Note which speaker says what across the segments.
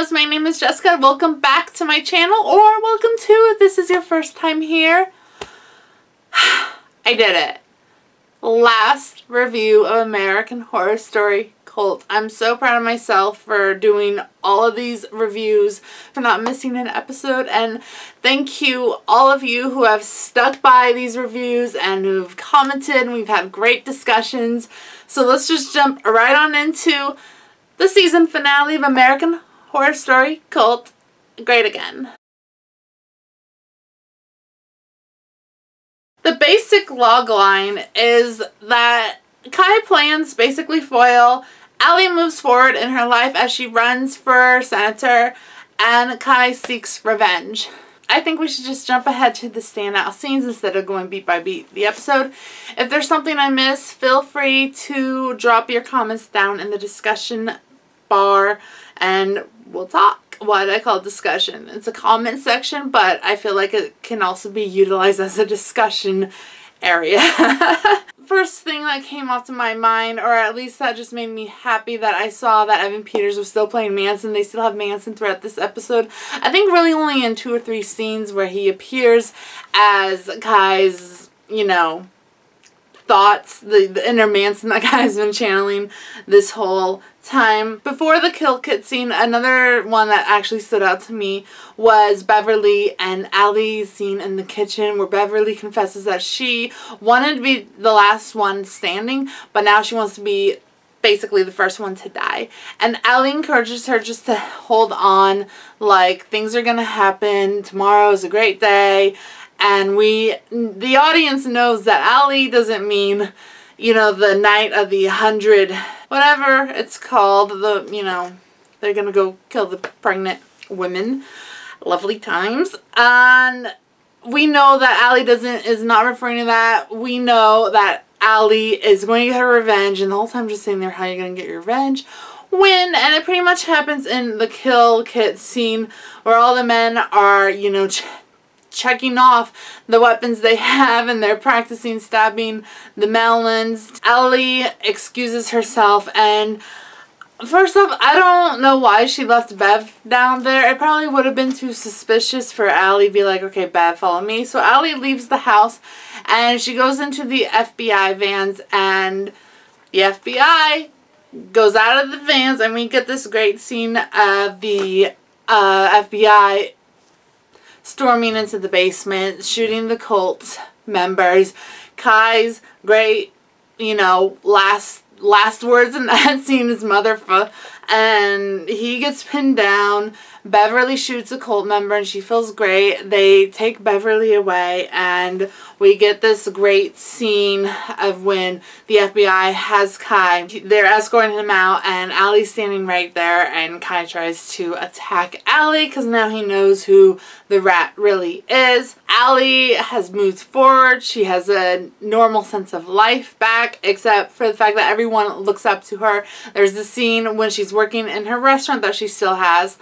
Speaker 1: loves, my name is Jessica. Welcome back to my channel, or welcome to if this is your first time here. I did it. Last review of American Horror Story Cult. I'm so proud of myself for doing all of these reviews, for not missing an episode, and thank you all of you who have stuck by these reviews and who've commented, and we've had great discussions. So let's just jump right on into the season finale of American Horror Story Cult, Great Again. The basic logline is that Kai plans basically foil. Allie moves forward in her life as she runs for senator, and Kai seeks revenge. I think we should just jump ahead to the standout scenes instead of going beat by beat the episode. If there's something I missed, feel free to drop your comments down in the discussion bar and we'll talk. What I call discussion. It's a comment section, but I feel like it can also be utilized as a discussion area. First thing that came off to my mind, or at least that just made me happy, that I saw that Evan Peters was still playing Manson. They still have Manson throughout this episode. I think really only in 2 or 3 scenes where he appears as Kai's, you know, thoughts, the inner Manson that Kai's been channeling this whole time. Before the kill kit scene, another one that actually stood out to me was Beverly and Allie's scene in the kitchen, where Beverly confesses that she wanted to be the last one standing, but now she wants to be basically the first one to die. And Allie encourages her just to hold on, like things are gonna happen, tomorrow is a great day. And the audience knows that Allie doesn't mean, you know, the night of the 100, whatever it's called, you know, they're gonna go kill the pregnant women. Lovely times. And we know that Allie is not referring to that. We know that Allie is going to get her revenge, and the whole time just sitting there, how are you gonna get your revenge? When, and it pretty much happens in the kill kit scene where all the men are, you know, checking off the weapons they have, and they're practicing stabbing the melons. Allie excuses herself, and first off, I don't know why she left Bev down there. It probably would have been too suspicious for Allie to be like, okay, Bev, follow me. So Allie leaves the house and she goes into the FBI vans, and the FBI goes out of the vans, and we get this great scene of the FBI storming into the basement, shooting the cult members. Kai's great, you know, last words in that scene is motherfucker, and he gets pinned down. Beverly shoots a cult member and she feels great. They take Beverly away, and we get this great scene of when the FBI has Kai. They're escorting him out, and Allie's standing right there, and Kai tries to attack Allie because now he knows who the rat really is. Allie has moved forward. She has a normal sense of life back, except for the fact that everyone looks up to her. There's the scene when she's working in her restaurant that she still has,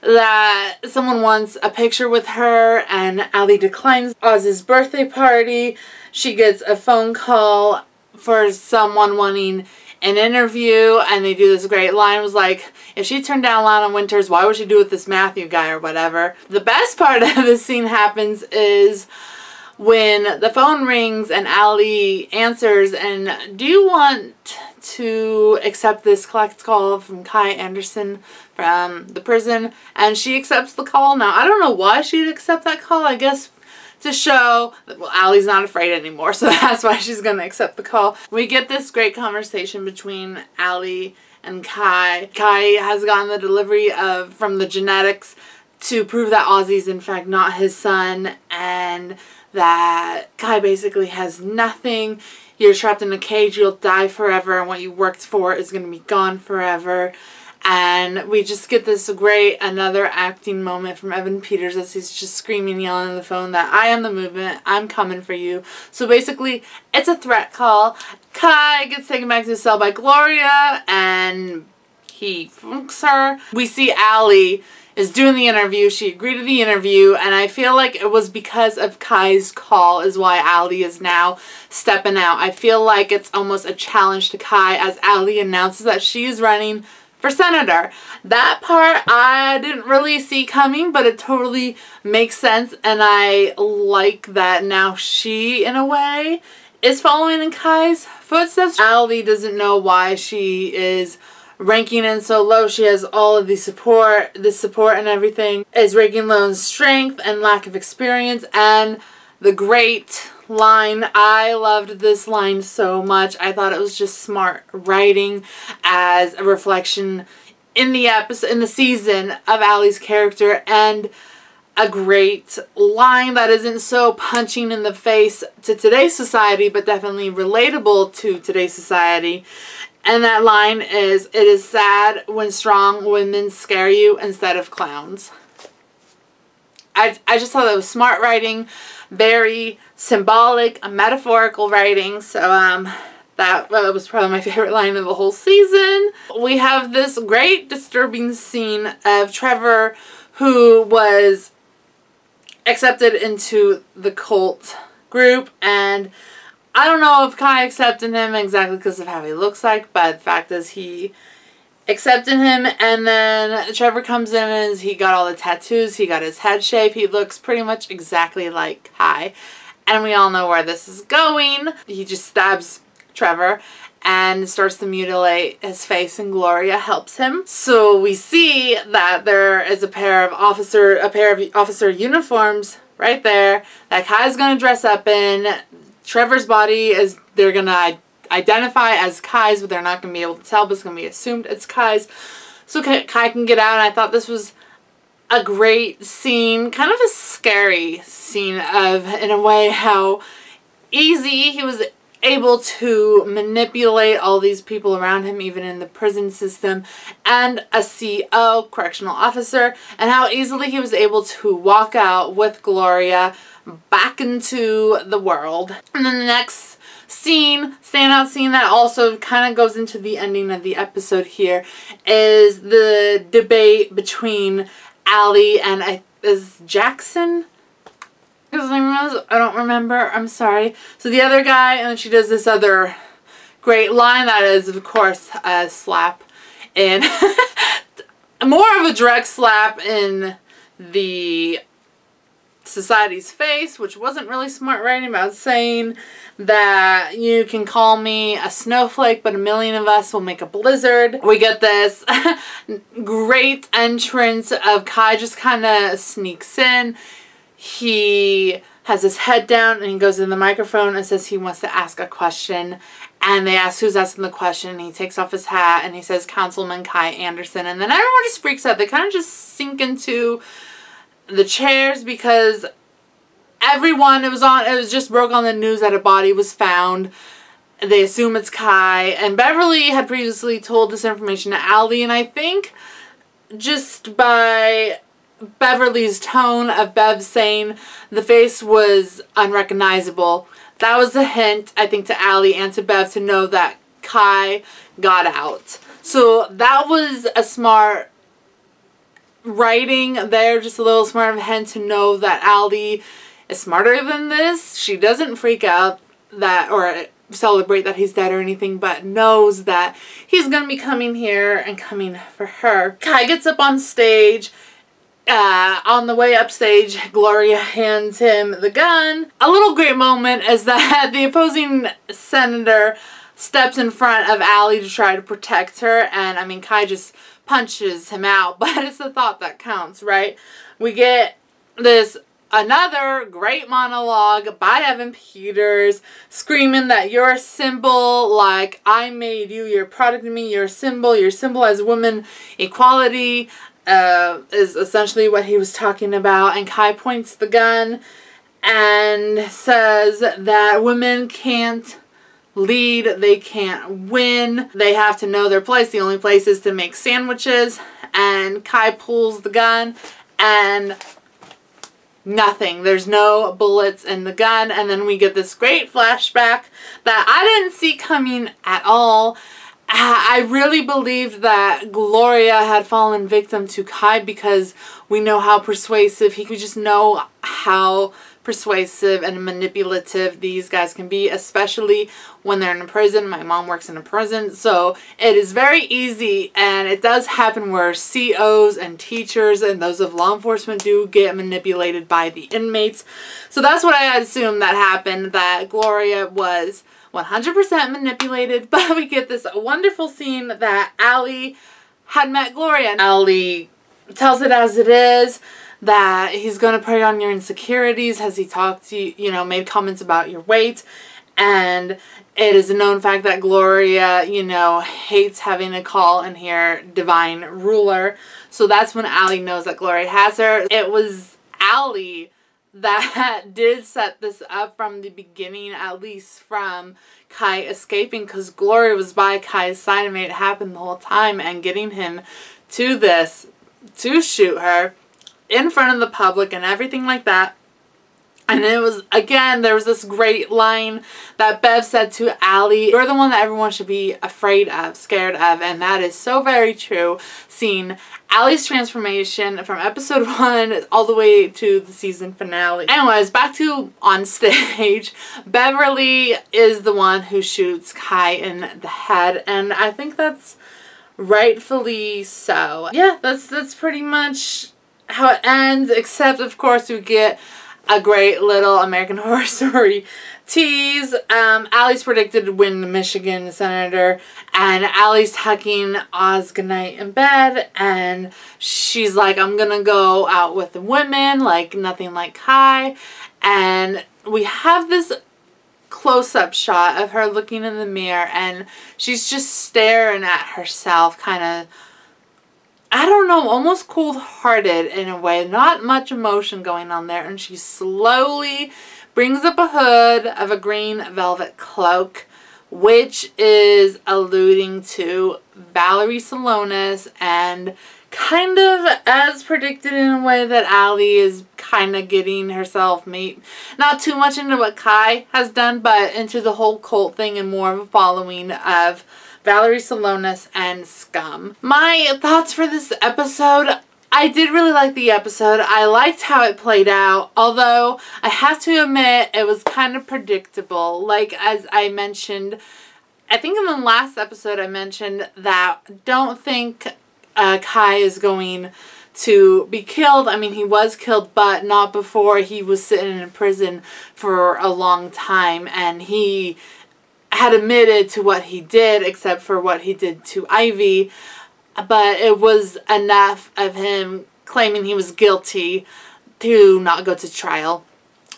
Speaker 1: that someone wants a picture with her, and Allie declines Oz's birthday party. She gets a phone call for someone wanting an interview, and they do this great line. It was like, if she turned down Lana Winters, why would she do with this Matthew guy or whatever? The best part of this scene happens is when the phone rings and Allie answers, and do you want to accept this collect call from Kai Anderson from the prison? And she accepts the call. Now, I don't know why she'd accept that call. I guess to show that, well, Allie's not afraid anymore, so that's why she's going to accept the call. We get this great conversation between Allie and Kai. Kai has gotten the delivery from the genetics to prove that Ozzy's in fact not his son, and that Kai basically has nothing. You're trapped in a cage, you'll die forever, and what you worked for is going to be gone forever. And we just get this great, another acting moment from Evan Peters as he's just screaming, yelling on the phone that I am the movement, I'm coming for you. So basically, it's a threat call. Kai gets taken back to his cell by Gloria, and he funks her. We see Allie is doing the interview. She agreed to the interview, and I feel like it was because of Kai's call is why Allie is now stepping out. I feel like it's almost a challenge to Kai as Allie announces that she is running for senator. That part I didn't really see coming, but it totally makes sense, and I like that now she, in a way, is following in Kai's footsteps. Allie doesn't know why she is ranking in so low. She has all of this support and everything. Is ranking low in strength and lack of experience. And the great line, I loved this line so much. I thought it was just smart writing as a reflection in the episode, in the season, of Allie's character, and a great line that isn't so punching in the face to today's society, but definitely relatable to today's society. And that line is, "It is sad when strong women scare you instead of clowns." I just thought that was smart writing, very symbolic, metaphorical writing. So that was probably my favorite line of the whole season. We have this great disturbing scene of Trevor, who was accepted into the cult group, and I don't know if Kai accepted him exactly because of how he looks like, but the fact is he accepted him. And then Trevor comes in and he got all the tattoos, he got his head shaved, he looks pretty much exactly like Kai, and we all know where this is going. He just stabs Trevor and starts to mutilate his face, and Gloria helps him. So we see that there is a pair of officer uniforms right there that Kai's gonna dress up in. Trevor's body is, they're gonna identify as Kai's, but they're not gonna be able to tell, but it's gonna be assumed it's Kai's. So Kai can get out, and I thought this was a great scene, kind of a scary scene of, in a way, how easy he was able to manipulate all these people around him, even in the prison system, and a CO, correctional officer, and how easily he was able to walk out with Gloria back into the world. And then the next scene, standout scene that also kind of goes into the ending of the episode here, is the debate between Allie and is Jackson? His name was? I don't remember. I'm sorry. So the other guy, and then she does this other great line that is, of course, a slap in, more of a direct slap in the society's face, which wasn't really smart writing, about saying that you can call me a snowflake, but a million of us will make a blizzard. We get this great entrance of Kai just kind of sneaks in. He has his head down and he goes in the microphone and says he wants to ask a question. And they ask who's asking the question, and he takes off his hat and he says, "Councilman Kai Anderson." And then everyone just freaks out. They kind of just sink into the chairs because everyone, it was just broke on the news that a body was found. They assume it's Kai. And Beverly had previously told this information to Allie, and I think just by Beverly's tone of Bev saying the face was unrecognizable, that was a hint, I think, to Allie and to Bev to know that Kai got out. So that was a smart writing there, just a little smart of a hint to know that Allie is smarter than this. She doesn't freak out that or celebrate that he's dead or anything, but knows that he's gonna be coming here and coming for her. Kai gets up on stage. On the way upstage, Gloria hands him the gun. A little great moment is that the opposing senator steps in front of Allie to try to protect her, and I mean, Kai just punches him out, but it's the thought that counts, right? We get this another great monologue by Evan Peters screaming that you're a symbol, like I made you, you're a product of me, you're a symbol as women equality. Is essentially what he was talking about. And Kai points the gun and says that women can't lead, they can't win, they have to know their place. The only place is to make sandwiches. And Kai pulls the gun and nothing. There's no bullets in the gun. And then we get this great flashback that I didn't see coming at all. I really believed that Gloria had fallen victim to Kai because we know how persuasive he could, just know how persuasive and manipulative these guys can be, especially when they're in a prison. My mom works in a prison, so it is very easy, and it does happen where COs and teachers and those of law enforcement do get manipulated by the inmates. So that's what I assumed that happened, that Gloria was 100% manipulated. But we get this wonderful scene that Allie had met Gloria. Allie tells it as it is, that he's going to prey on your insecurities. Has he talked to you, made comments about your weight? And it is a known fact that Gloria, hates having to call and hear divine ruler. So that's when Allie knows that Gloria has her. It was Allie that did set this up from the beginning, at least from Kai escaping, because Gloria was by Kai's side and made it happen the whole time, and getting him to shoot her in front of the public and everything like that. And it was, again, there was this great line that Bev said to Allie, "You're the one that everyone should be afraid of, scared of." And that is so very true, seeing Allie's transformation from episode 1 all the way to the season finale. Anyways, back to on stage. Beverly is the one who shoots Kai in the head, and I think that's rightfully so. Yeah, that's pretty much how it ends, except of course we get a great little American Horror Story tease. Allie's predicted to win the Michigan senator, and Allie's tucking Oz goodnight in bed, and she's like, "I'm gonna go out with the women, like nothing like Kai." And we have this close-up shot of her looking in the mirror, and she's just staring at herself, kind of, I don't know, almost cold-hearted in a way. Not much emotion going on there. And she slowly brings up a hood of a green velvet cloak, which is alluding to Valerie Salonis, and kind of as predicted in a way that Allie is kind of getting herself not too much into what Kai has done, but into the whole cult thing and more of a following of Valerie Salonis and Scum. My thoughts for this episode: I did really like the episode. I liked how it played out, although I have to admit it was kind of predictable. Like, as I mentioned, I think in the last episode I mentioned that don't think Kai is going to be killed. I mean, he was killed, but not before he was sitting in prison for a long time, and he had admitted to what he did, except for what he did to Ivy. But it was enough of him claiming he was guilty to not go to trial.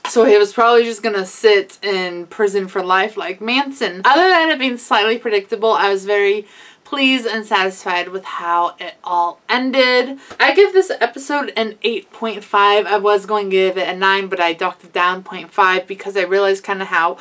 Speaker 1: So he was probably just going to sit in prison for life like Manson. Other than it being slightly predictable, I was very pleased and satisfied with how it all ended. I give this episode an 8.5. I was going to give it a 9, but I docked it down 0.5 because I realized kind of how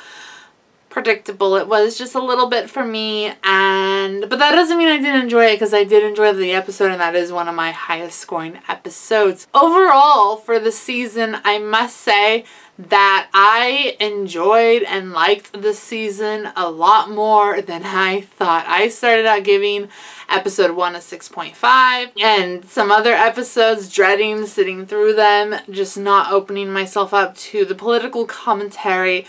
Speaker 1: predictable it was just a little bit for me. But that doesn't mean I didn't enjoy it, because I did enjoy the episode, and that is one of my highest scoring episodes. Overall, for the season, I must say that I enjoyed and liked this season a lot more than I thought. I started out giving episode 1 a 6.5, and some other episodes dreading sitting through them, just not opening myself up to the political commentary.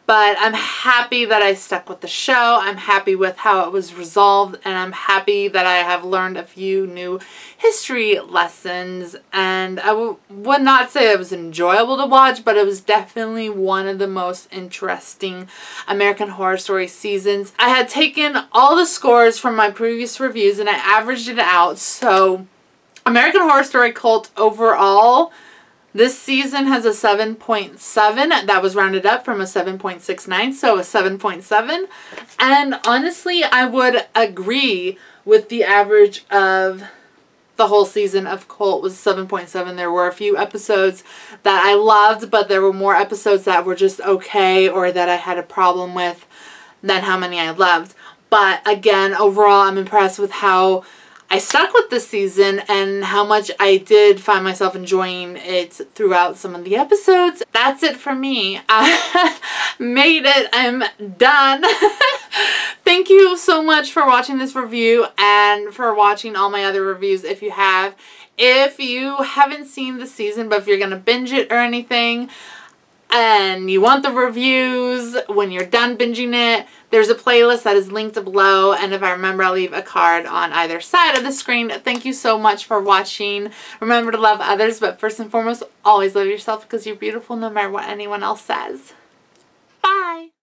Speaker 1: But I'm happy that I stuck with the show. I'm happy with how it was resolved, and I'm happy that I have learned a few new history lessons. And I would not say it was enjoyable to watch, but it was definitely one of the most interesting American Horror Story seasons. I had taken all the scores from my previous reviews and I averaged it out. So American Horror Story Cult overall, this season has a 7.7. That was rounded up from a 7.69, so a 7.7. And honestly, I would agree with the average of the whole season of Cult was 7.7. There were a few episodes that I loved, but there were more episodes that were just okay or that I had a problem with than how many I loved. But again, overall, I'm impressed with how I stuck with this season and how much I did find myself enjoying it throughout some of the episodes. That's it for me. I made it. I'm done. Thank you so much for watching this review and for watching all my other reviews if you have. If you haven't seen the season, but if you're going to binge it or anything, and you want the reviews when you're done binging it, there's a playlist that is linked below, and if I remember, I'll leave a card on either side of the screen. Thank you so much for watching. Remember to love others, but first and foremost, always love yourself because you're beautiful no matter what anyone else says. Bye!